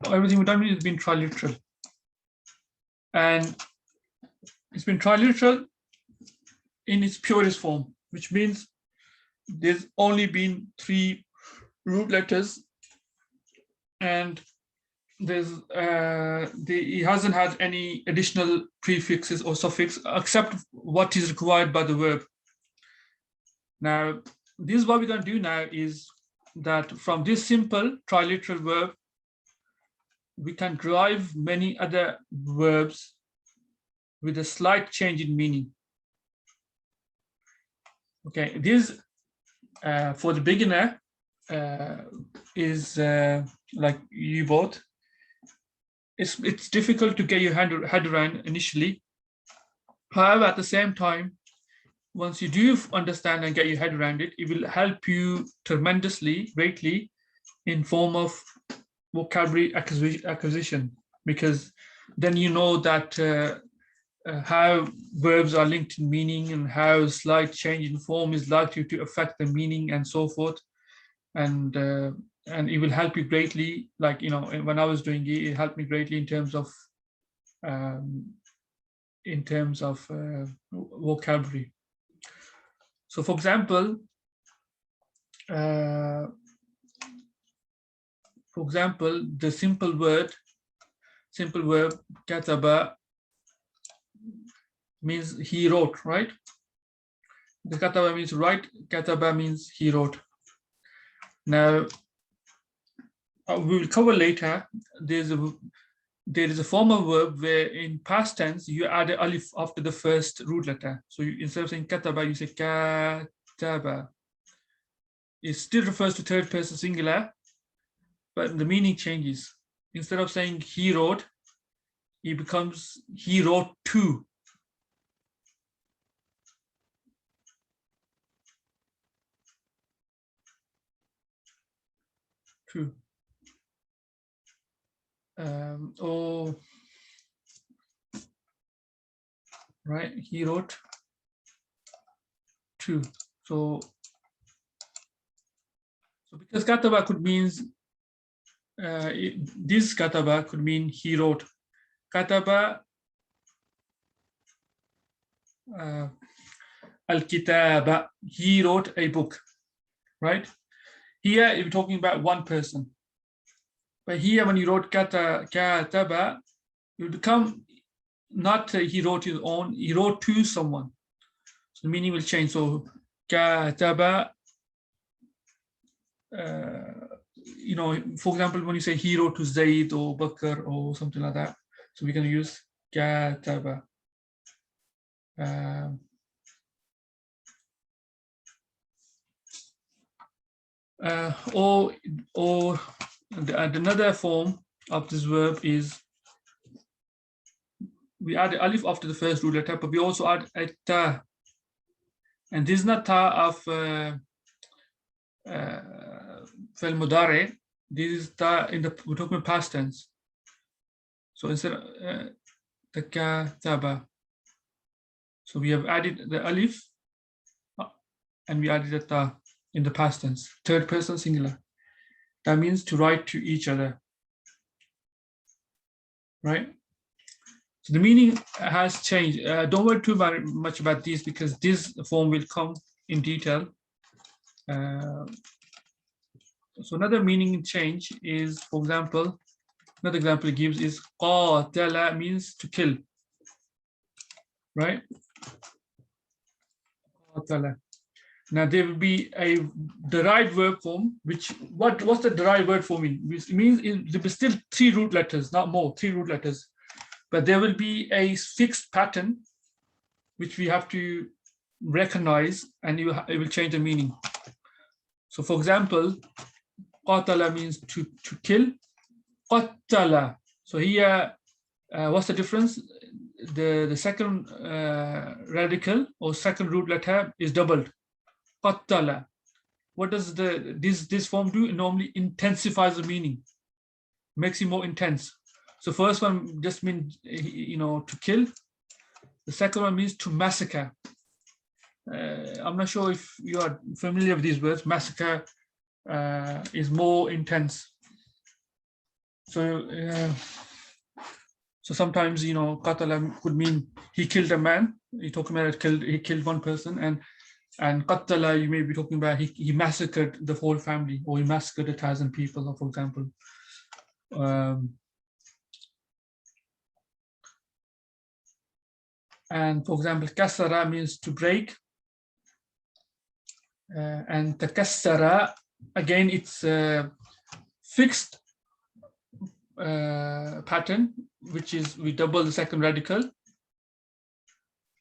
Everything we've done has been triliteral. And it's been triliteral in its purest form, which means there's only been 3 root letters, and he hasn't had any additional prefixes or suffix except what is required by the verb. Now, this is what we're going to do now is that from this simple triliteral verb, we can derive many other verbs with a slight change in meaning. Okay, this for the beginner is like you both. It's difficult to get your head around initially. However, at the same time, once you do understand and get your head around it, it will help you tremendously, greatly, in form of vocabulary acquisition, because then you know that how verbs are linked in meaning and how slight change in form is likely to affect the meaning and so forth. And it will help you greatly. Like, you know, when I was doing it, it helped me greatly in terms of vocabulary. So, for example, the simple verb kataba means he wrote, right? The kataba means write, kataba means he wrote. Now, we will cover later, there is a formal verb where in past tense you add an alif after the first root letter. So instead of saying kataba, you say kataba. It still refers to third person singular, but the meaning changes. Instead of saying he wrote, it becomes he wrote to. Right, he wrote to. So because kataba could means this kataba could mean he wrote. Kataba al-kitaba, he wrote a book, right? Here we're talking about one person. But here when you wrote kataba, it would become not he wrote his own, he wrote to someone. So the meaning will change. So kataba, you know, for example, when you say he wrote to Zaid or Bakr or something like that, so we're going to use kataba. Or another form of this verb is we add alif after the first root letter, but we also add a ta. And this is not ta of fi'l mudari. This is ta in the we're talking about past tense. So instead of takataba, so we have added the alif and we added the ta in the past tense, third person singular. That means to write to each other, right? So the meaning has changed. Don't worry too much about this because this form will come in detail. So another meaning change is, for example, another example it gives is qatala means to kill, right? Qatala. Now there will be a derived verb form, which what's the derived verb form mean? It means there will still 3 root letters, not more, 3 root letters. But there will be a fixed pattern which we have to recognize, and it will change the meaning. So for example, qatala means to kill. Qatala. So here, what's the difference? The second radical or second root letter is doubled. Qatala. What does this form do? It normally intensifies the meaning, makes it more intense. So first one just means, you know, to kill. The second one means to massacre. I'm not sure if you are familiar with these words. Massacre is more intense. So sometimes, you know, qatala could mean he killed a man. You're talking about he killed one person, and qatala, you may be talking about he massacred the whole family, or he massacred 1,000 people, for example. And for example, kasara means to break, and takassara, again, it's a fixed pattern, which is we double the second radical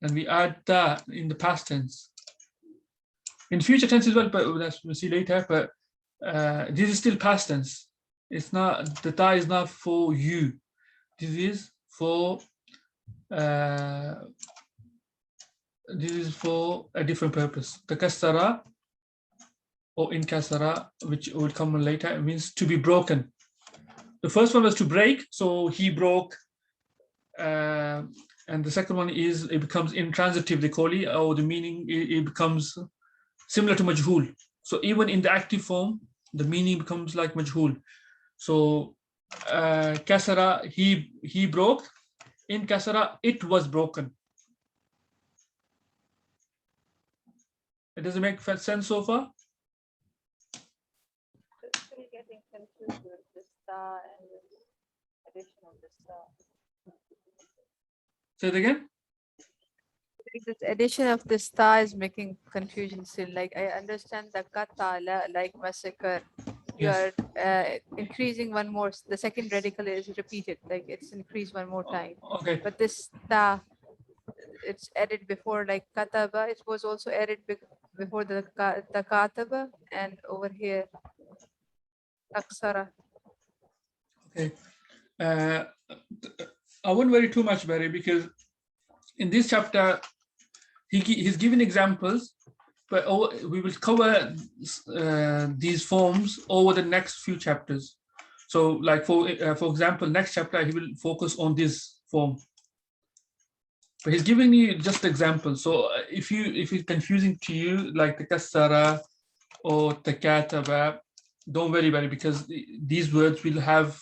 and we add that in the past tense. In future tense as well, but we'll see later. But this is still past tense. It's not, the ta is not for you. This is for a different purpose. Takassara or inkasara, which will come later, it means to be broken. The first one was to break, so he broke, and the second one is it becomes intransitive, they call it, or the meaning it becomes similar to majhul. So even in the active form, the meaning becomes like majhul. So kasara, he broke. In kasara, it was broken. It doesn't make sense so far? Still getting confused with the star and the addition of the star. Say it again. This addition of the star is making confusion still. Like I understand the katala, like massacre. You Yes. are increasing one more. The second radical is repeated, like it's increased one more time. Okay. But this ta, it's added before, like kataba. It was also added before the kataba, and over here aksara. Okay. I won't worry too much about it, because in this chapter he's given examples, but we will cover these forms over the next few chapters. So like for example, next chapter he will focus on this form, but he's giving you just examples. So if it's confusing to you, like the kassara or the kataba, don't worry about it, because these words will have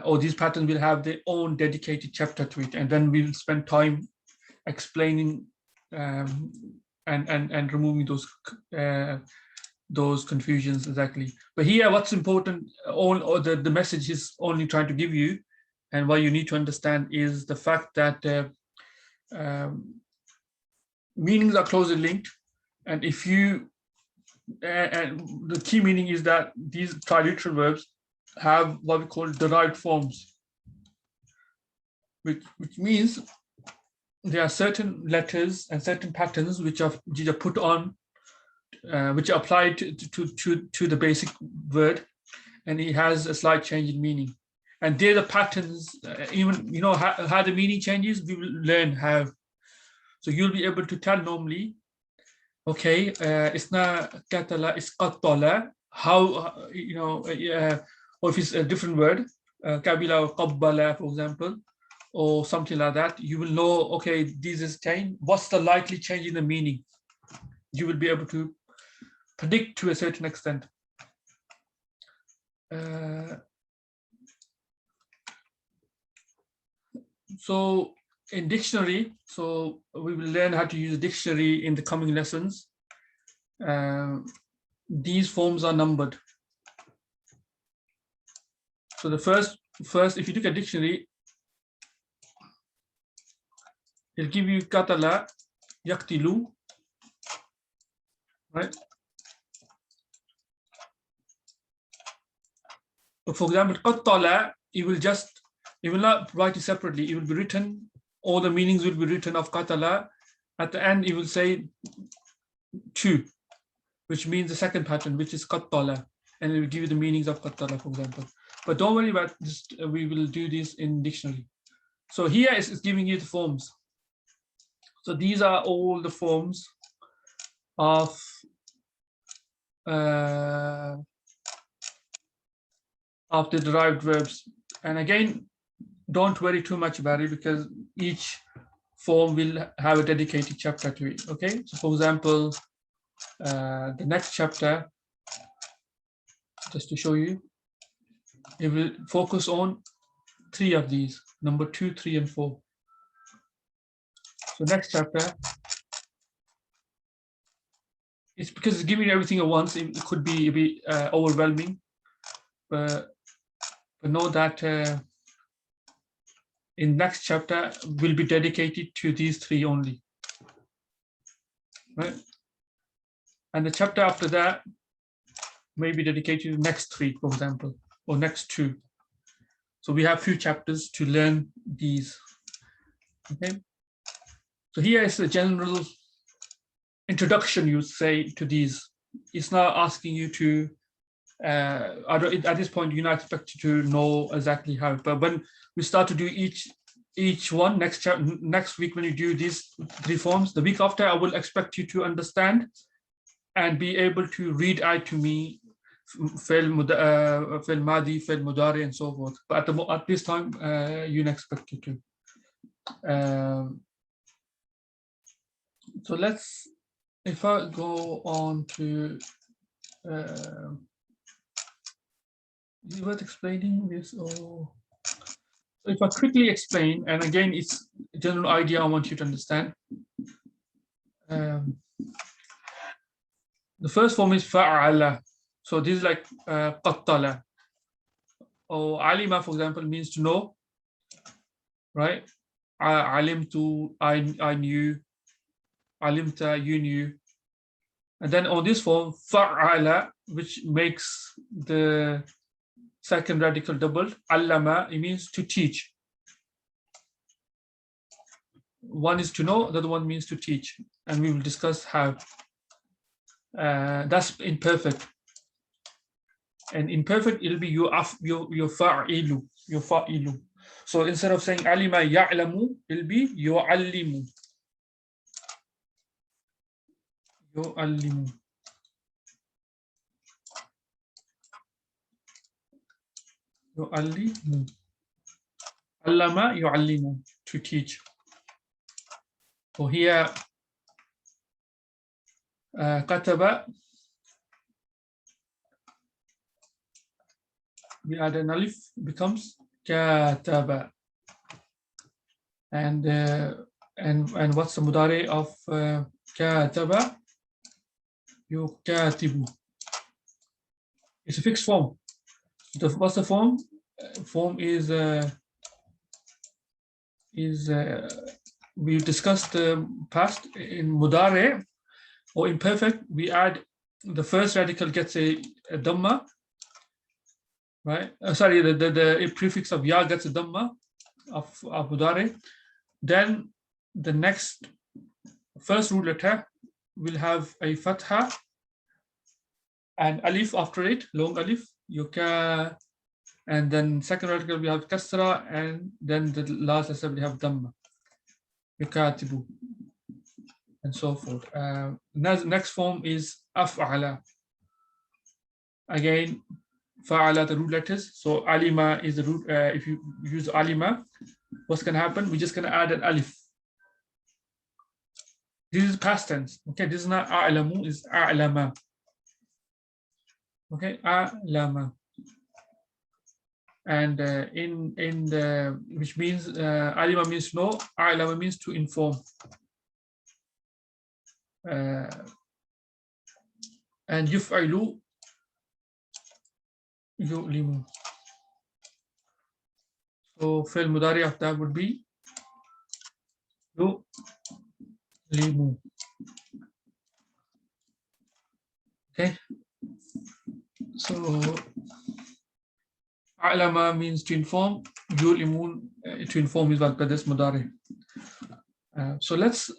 or these patterns will have their own dedicated chapter to it, and then we'll spend time explaining and removing those confusions exactly. But here, what's important, or the message is only trying to give you, and what you need to understand is the fact that meanings are closely linked, and if you and the key meaning is that these triliteral verbs have what we call derived forms, which means there are certain letters and certain patterns which are put on, which are applied to the basic word, and it has a slight change in meaning. And they're the patterns, even how the meaning changes, we will learn how. So you'll be able to tell normally, okay, it's not katala, it's qattala. How, or if it's a different word, kabila or qabbala, for example, or something like that, you will know, okay, this is change. What's the likely change in the meaning? You will be able to predict to a certain extent. So in dictionary, so we will learn how to use a dictionary in the coming lessons. These forms are numbered. So the first, if you look at dictionary, it'll give you katala, yaktilu, right? But for example, qattala, it will not write it separately. It will be written, all the meanings will be written of qatala. At the end, it will say two, which means the second pattern, which is qattala, and it will give you the meanings of qattala, for example. But don't worry about this, we will do this in dictionary. So here is giving you the forms. So these are all the forms of the derived verbs. And again, don't worry too much about it, because each form will have a dedicated chapter to it. Okay, so for example, the next chapter, just to show you, it will focus on 3 of these, number 2, 3, and 4. So next chapter, it's because it's giving everything at once. It could be a bit overwhelming, but know that in next chapter will be dedicated to these 3 only, right? And the chapter after that may be dedicated to the next 3, for example, or next 2. So we have few chapters to learn these. Okay. So here is a general introduction, you say, to these. It's not asking you to, at this point, you're not expected to know exactly how, but when we start to do each one, next week when you do these 3 forms, the week after, I will expect you to understand and be able to read out to me fi'l madi, fi'l mudari, and so forth. But at this time, you're not expected to. So let's, if I go on to, is it worth explaining this, or if I quickly explain, and again, it's a general idea I want you to understand. The first form is fa'ala. So this is like qattala. Or alima, for example, means to know, right? Alimtu, I knew. Alimta, you knew. And then on this form, fa'ala, which makes the second radical doubled, allama, it means to teach. One is to know, the other one means to teach. And we will discuss how. That's imperfect. And imperfect, it'll be your fa'ilu. So instead of saying alima ya'lamu, it'll be yu'allimu. Yu'allimu. Yu'allimu. Allama yu'allimu, to teach. So here, kataba, we add an alif, becomes kataba. And what's the mudari of kataba? Yukatibu. It's a fixed form. What's the form? Form is we discussed the past in mudari or imperfect. We add the first radical gets a dhamma, right? Sorry, the prefix of ya gets a dhamma of mudari. Then the next first root letter will have a fatha and alif after it, long alif, yuka, and then second radical we have kasra, and then the last letter we have dhamma, yukatibu, and so forth. Next form is af'ala. Again, fa'ala, the root letters. So alima is the root. If you use alima, what's going to happen? We're just going to add an alif. This is past tense. Okay, this is not a'lamu, it's a'lama. Okay, a'lama. And in the, which means alima means know, a'lama means to inform. And yuf'alu, yu'limu. So fi'l mudari of that would be yu'limu. Okay. So alama means to inform, yu'limun, to inform is what this mudari. So let's